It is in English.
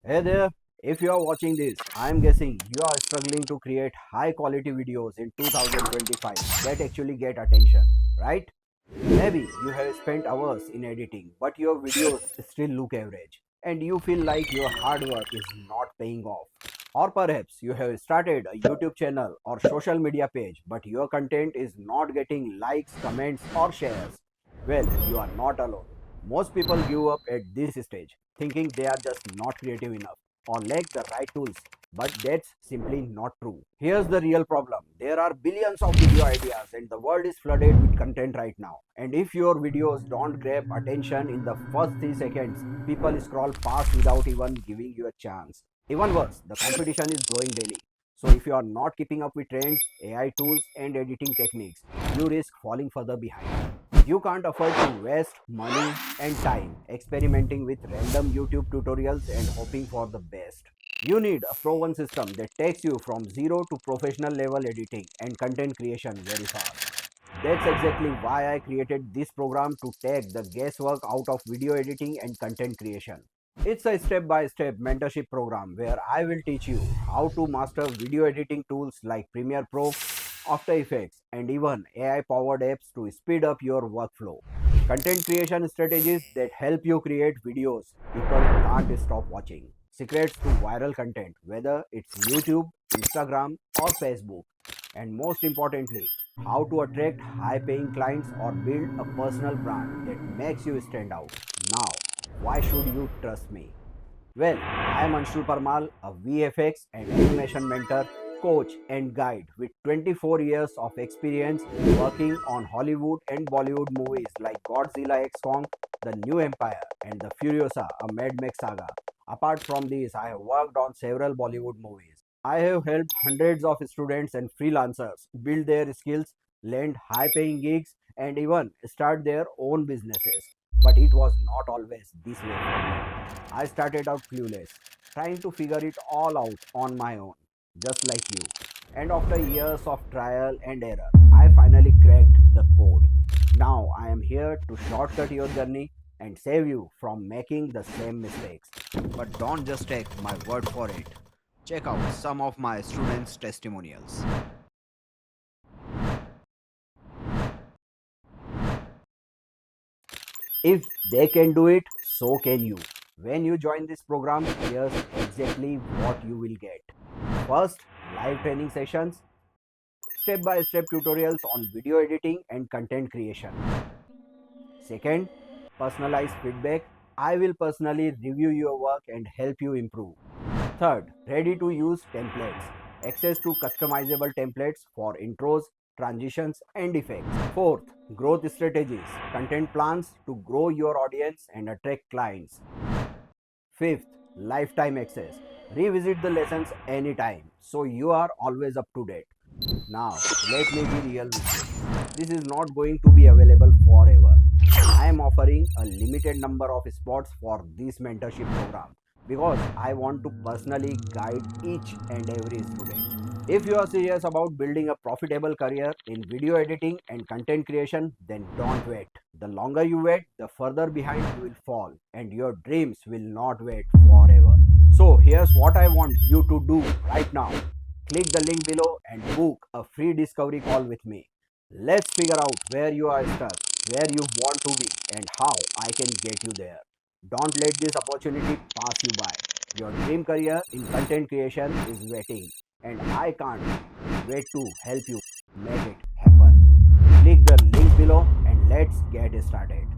Hey there, if you are watching this, I am guessing you are struggling to create high quality videos in 2025 that actually get attention, right? Maybe you have spent hours in editing, but your videos still look average and you feel like your hard work is not paying off. Or perhaps you have started a YouTube channel or social media page, but your content is not getting likes, comments, or shares. Well, you are not alone. Most people give up at this stage, thinking they are just not creative enough or lack the right tools. But that's simply not true. Here's the real problem. There are billions of video ideas and the world is flooded with content right now. And if your videos don't grab attention in the first 3 seconds, people scroll past without even giving you a chance. Even worse, the competition is growing daily. So if you are not keeping up with trends, AI tools and editing techniques, you risk falling further behind. You can't afford to waste money and time experimenting with random YouTube tutorials and hoping for the best. You need a proven system that takes you from zero to professional level editing and content creation very fast. That's exactly why I created this program to take the guesswork out of video editing and content creation. It's a step by step mentorship program where I will teach you how to master video editing tools like Premiere Pro, After Effects, and even AI powered apps to speed up your workflow. Content creation strategies that help you create videos people can't stop watching. Secrets to viral content, whether it's YouTube, Instagram, or Facebook. And most importantly, how to attract high paying clients or build a personal brand that makes you stand out. Now, why should you trust me? Well, I am Anshul Parmal, a VFX and animation mentor, coach, and guide with 24 years of experience working on Hollywood and Bollywood movies like Godzilla X Kong, The New Empire, and The Furiosa, a Mad Max saga. Apart from these, I have worked on several Bollywood movies. I have helped hundreds of students and freelancers build their skills, land high paying gigs, and even start their own businesses. But it was not always this way for me. I started out clueless, trying to figure it all out on my own, just like you. And after years of trial and error, I finally cracked the code. Now I am here to shortcut your journey and save you from making the same mistakes. But don't just take my word for it. Check out some of my students' testimonials. If they can do it, so can you. When you join this program, here's exactly what you will get. First, live training sessions, step by step tutorials on video editing and content creation. Second, personalized feedback. I will personally review your work and help you improve. Third, ready to use templates. Access to customizable templates for intros, transitions, and effects. Fourth, growth strategies. Content plans to grow your audience and attract clients. Fifth, lifetime access. Revisit the lessons anytime so you are always up to date. Now, let me be real with you. This is not going to be available forever. I am offering a limited number of spots for this mentorship program because I want to personally guide each and every student. If you are serious about building a profitable career in video editing and content creation, then don't wait. The longer you wait, the further behind you will fall, and your dreams will not wait forever. So, here's what I want you to do right now. Click the link below and book a free discovery call with me. Let's figure out where you are stuck, where you want to be, and how I can get you there. Don't let this opportunity pass you by. Your dream career in content creation is waiting, and I can't wait to help you make it happen. Click the link below and let's get started.